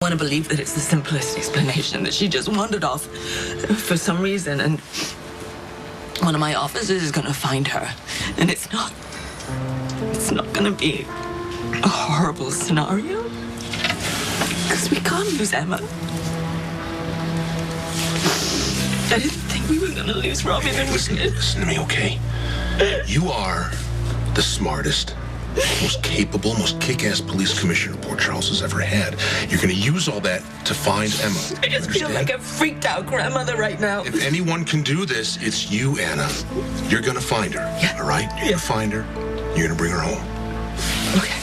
want to believe that it's the simplest explanation, that she just wandered off for some reason, and one of my officers is going to find her. And it's not going to be a horrible scenario, because we can't lose Emma. I didn't think we were going to lose Robin. Listen to me, okay? You are the smartest, most capable, most kick-ass police commissioner Port Charles has ever had. You're going to use all that to find Emma. I just feel like a freaked out grandmother right now. If anyone can do this, it's you, Anna. You're going to find her, Yeah. all right? You're going to find her. You're going to bring her home. Okay.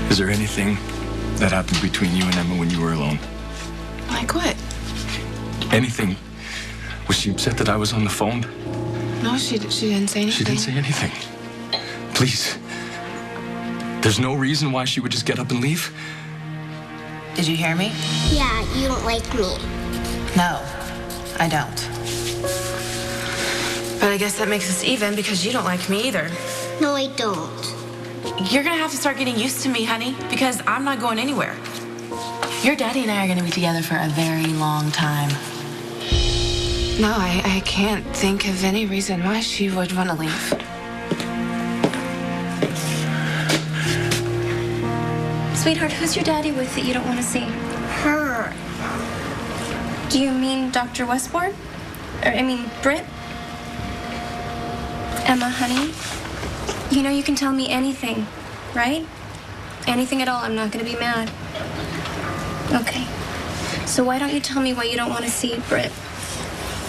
Is there anything that happened between you and Emma when you were alone? Like what? Anything? Was she upset that I was on the phone? No, she didn't say anything. She didn't say anything. Please. There's no reason why she would just get up and leave? Did you hear me? Yeah, you don't like me. No, I don't. But I guess that makes us even because you don't like me either. No, I don't. You're gonna have to start getting used to me, honey, because I'm not going anywhere. Your daddy and I are gonna be together for a very long time. No, I can't think of any reason why she would want to leave. Sweetheart, who's your daddy with that you don't want to see? Her. Do you mean Dr. Westbourne? Britt? Emma, honey, you know you can tell me anything, right? Anything at all. I'm not going to be mad. Okay. So why don't you tell me why you don't want to see Britt?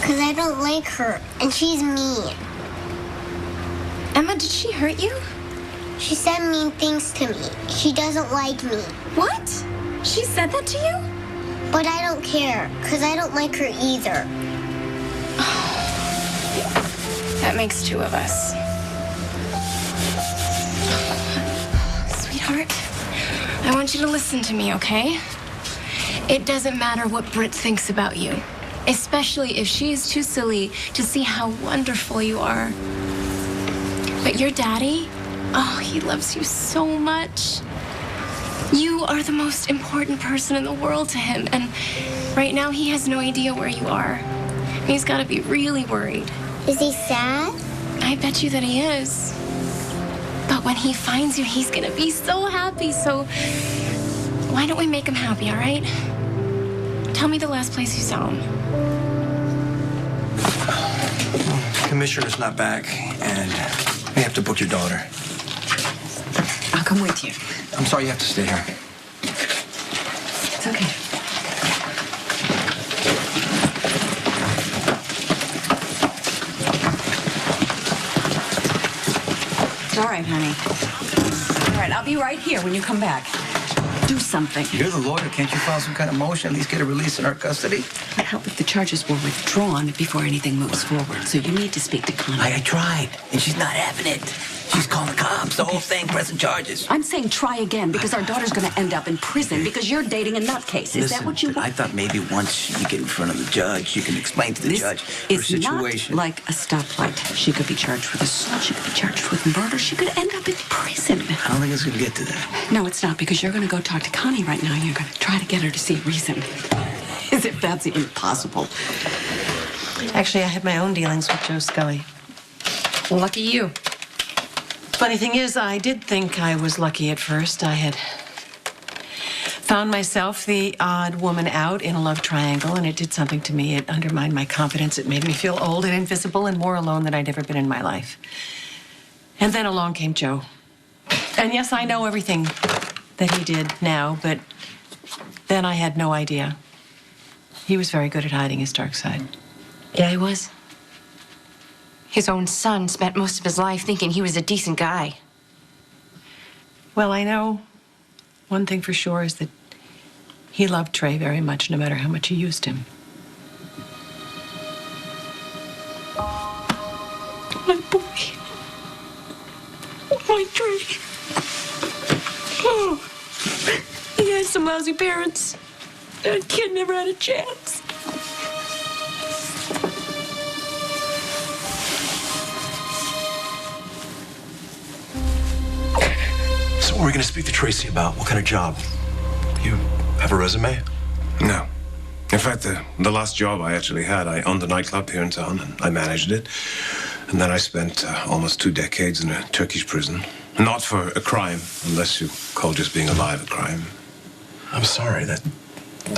Because I don't like her, and she's mean. Emma, did she hurt you? She said mean things to me. She doesn't like me. What? She said that to you? But I don't care, because I don't like her either. That makes two of us. Sweetheart, I want you to listen to me, okay? It doesn't matter what Britt thinks about you, especially if she is too silly to see how wonderful you are. But your daddy, oh, he loves you so much. You are the most important person in the world to him, and right now he has no idea where you are. He's got to be really worried. Is he sad? I bet you that he is. But when he finds you, he's gonna be so happy. So why don't we make him happy, all right? Tell me the last place you saw him. Commissioner's not back, and we have to book your daughter. I'll come with you. I'm sorry you have to stay here. It's okay. All right, honey. All right, I'll be right here when you come back. Do something. You're the lawyer. Can't you file some kind of motion, at least get a release in our custody? But how if the charges were withdrawn before anything moves forward? So you need to speak to Connie. I tried, and she's not having it. She's calling the cops, the whole thing, pressing charges. I'm saying try again, because our daughter's going to end up in prison because you're dating a nutcase. Is that what you want? I thought maybe once you get in front of the judge, you can explain to the judge her situation. Not like a stoplight. She could be charged with assault. She could be charged with murder. She could end up in prison. I don't think it's going to get to that. No, it's not, because you're going to go talk to Connie right now, and you're going to try to get her to see reason. As if that's even possible. Actually, I had my own dealings with Joe Scully. Lucky you. Funny thing is, I did think I was lucky at first. I had found myself the odd woman out in a love triangle, and it did something to me. It undermined my confidence. It made me feel old and invisible and more alone than I'd ever been in my life. And then along came Joe. And yes, I know everything that he did now, but then I had no idea. He was very good at hiding his dark side. Yeah, he was. His own son spent most of his life thinking he was a decent guy. Well, I know one thing for sure is that he loved Trey very much, no matter how much he used him. My boy. My Trey. Oh. He had some lousy parents. That kid never had a chance. So What were we going to speak to Tracy about? What kind of job? You have a resume? No. In fact, the last job I actually had, I owned a nightclub here in town, and I managed it. And then I spent almost 2 decades in a Turkish prison. Not for a crime, unless you call just being alive a crime. I'm sorry. I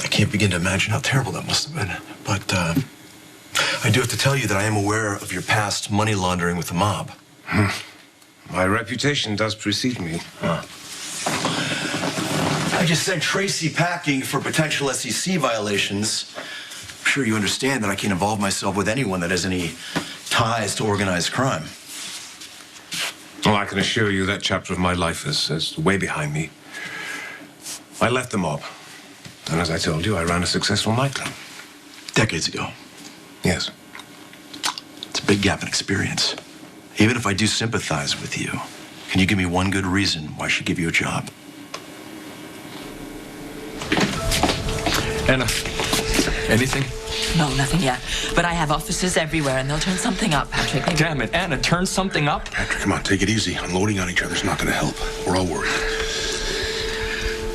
can't begin to imagine how terrible that must have been. But I do have to tell you that I am aware of your past money laundering with the mob. My reputation does precede me. I just sent Tracy packing for potential SEC violations. I'm sure you understand that I can't involve myself with anyone that has any ties to organized crime. Well, I can assure you that chapter of my life is way behind me. I left the mob. And as I told you, I ran a successful nightclub. Decades ago. Yes. It's a big gap in experience. Even if I do sympathize with you, can you give me one good reason why I should give you a job? Anna, anything? No, nothing yet. But I have officers everywhere, and they'll turn something up, Patrick. Damn it, Anna, turn something up? Patrick, come on, take it easy. Unloading on each other's not going to help. We're all worried.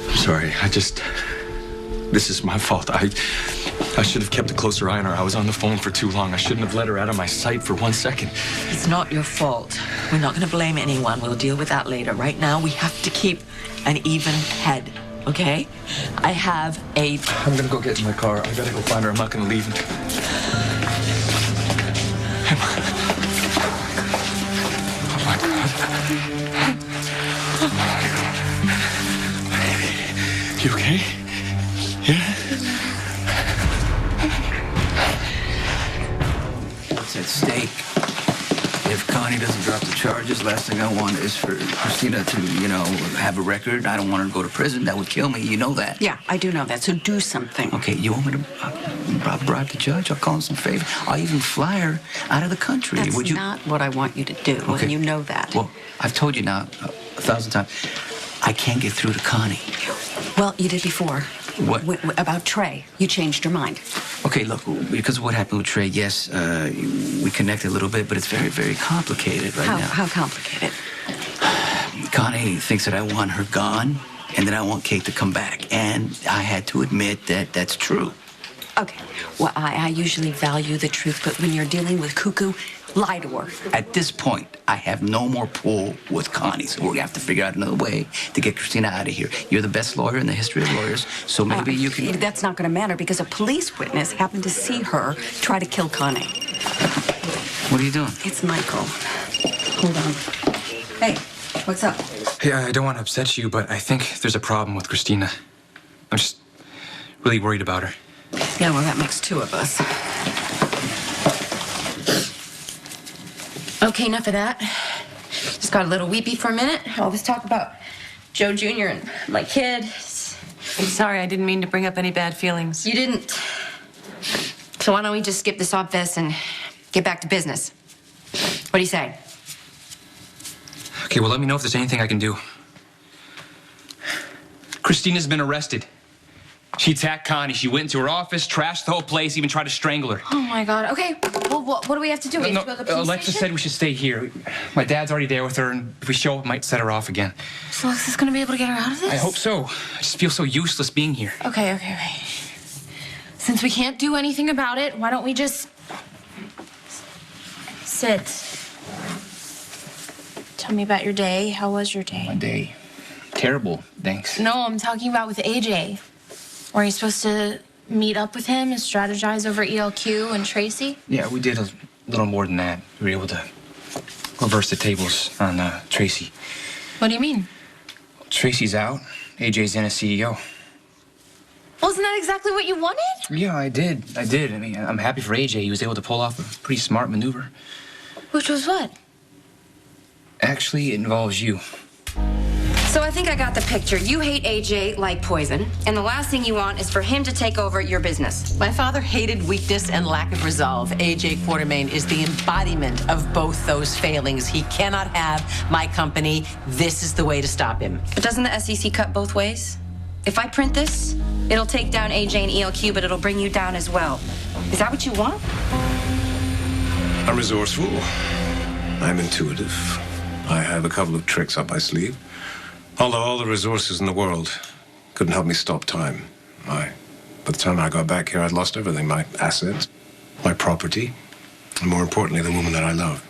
I'm sorry. This is my fault. I should have kept a closer eye on her. I was on the phone for too long. I shouldn't have let her out of my sight for 1 second. It's not your fault. We're not going to blame anyone. We'll deal with that later. Right now, we have to keep an even head, okay? I have a... I'm gonna go get in my car. I gotta go find her. I'm not gonna leave. Oh my God. You okay? Yeah? What's at stake? If Connie doesn't drop the charges, last thing I want is for Christina to, have a record. I don't want her to go to prison. That would kill me. You know that. Yeah, I do know that, so do something. Okay, you want me to bribe the judge? I'll call him some favor. I'll even fly her out of the country. That's Would you? not what I want you to do, Okay. and you know that. Well, I've told you now 1,000 times. I can't get through to Connie. Well, you did before. What? About Trey. You changed your mind. Okay, look, because of what happened with Trey, yes, we connected a little bit, but it's very, very complicated right now. How complicated? Connie thinks that I want her gone, and that I want Kate to come back. And I had to admit that that's true. Okay. Well, I usually value the truth, but when you're dealing with cuckoo, lie to her. At this point, I have no more pull with Connie, so we're gonna have to figure out another way to get Christina out of here. You're the best lawyer in the history of lawyers, so maybe you can... That's not going to matter because a police witness happened to see her try to kill Connie. What are you doing? It's Michael. Hold on. Hey, what's up? Hey, I don't want to upset you, but I think there's a problem with Christina. I'm just really worried about her. Yeah, well, that makes 2 of us. Okay, enough of that. Just got a little weepy for a minute. All this talk about Joe Jr. and my kid. I'm sorry, I didn't mean to bring up any bad feelings. You didn't. So why don't we just skip this obfess and get back to business? What do you say? Okay, well, let me know if there's anything I can do. Christina's been arrested. She attacked Connie. She went into her office, trashed the whole place, even tried to strangle her. Oh, my God. Okay, well, what do we have to do? We have to go to the police Alexa station? said we should stay here. My dad's already there with her, and if we show up, it might set her off again. So Alexa's gonna be able to get her out of this? I hope so. I just feel so useless being here. Okay. Since we can't do anything about it, why don't we just sit? Tell me about your day. How was your day? My day. Terrible, thanks. No, I'm talking about with AJ. Were you supposed to meet up with him and strategize over ELQ and Tracy? Yeah, we did a little more than that. We were able to reverse the tables on Tracy. What do you mean? Tracy's out. AJ's in as CEO. Wasn't that exactly what you wanted? Yeah, I did. I mean, I'm happy for AJ. He was able to pull off a pretty smart maneuver. Which was what? Actually, it involves you. So I think I got the picture. You hate AJ like poison, and the last thing you want is for him to take over your business. My father hated weakness and lack of resolve. AJ Quartermain is the embodiment of both those failings. He cannot have my company. This is the way to stop him. But doesn't the SEC cut both ways? If I print this, it'll take down AJ and ELQ, but it'll bring you down as well. Is that what you want? I'm resourceful. I'm intuitive. I have a couple of tricks up my sleeve. Although all the resources in the world couldn't help me stop time. By the time I got back here, I'd lost everything. My assets, my property, and more importantly, the woman that I love.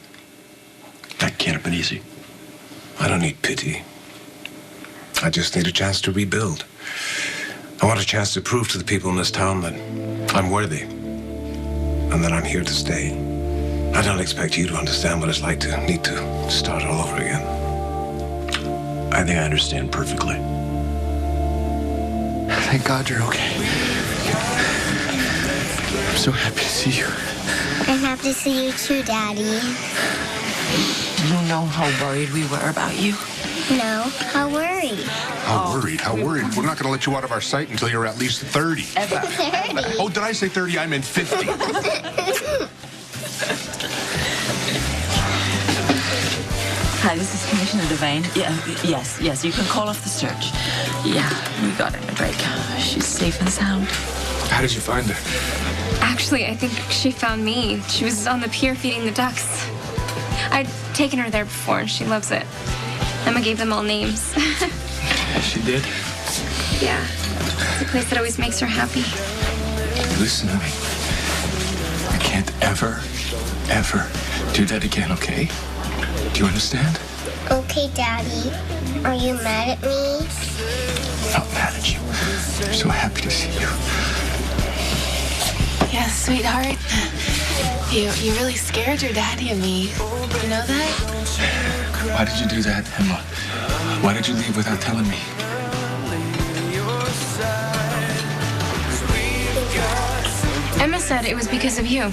That can't have been easy. I don't need pity. I just need a chance to rebuild. I want a chance to prove to the people in this town that I'm worthy and that I'm here to stay. I don't expect you to understand what it's like to need to start all over again. I think I understand perfectly. Thank God you're okay. I'm so happy to see you. I'm happy to see you too, Daddy. You know how worried we were about you. No, how worried? How worried? How worried? We're not going to let you out of our sight until you're at least 30. 30. Oh, did I say 30? I meant 50. Hi, this is Commissioner Devane. Yes, you can call off the search. Yeah, we got Emma Drake. She's safe and sound. How did you find her? Actually, I think she found me. She was on the pier feeding the ducks. I'd taken her there before, and she loves it. Emma gave them all names. She did? Yeah. It's a place that always makes her happy. Listen to me. I can't ever do that again, okay? Do you understand? Okay, Daddy. Are you mad at me? I'm not mad at you. I'm so happy to see you. Yes, sweetheart. You really scared your daddy and me. You know that? Why did you do that, Emma? Why did you leave without telling me? Emma said it was because of you.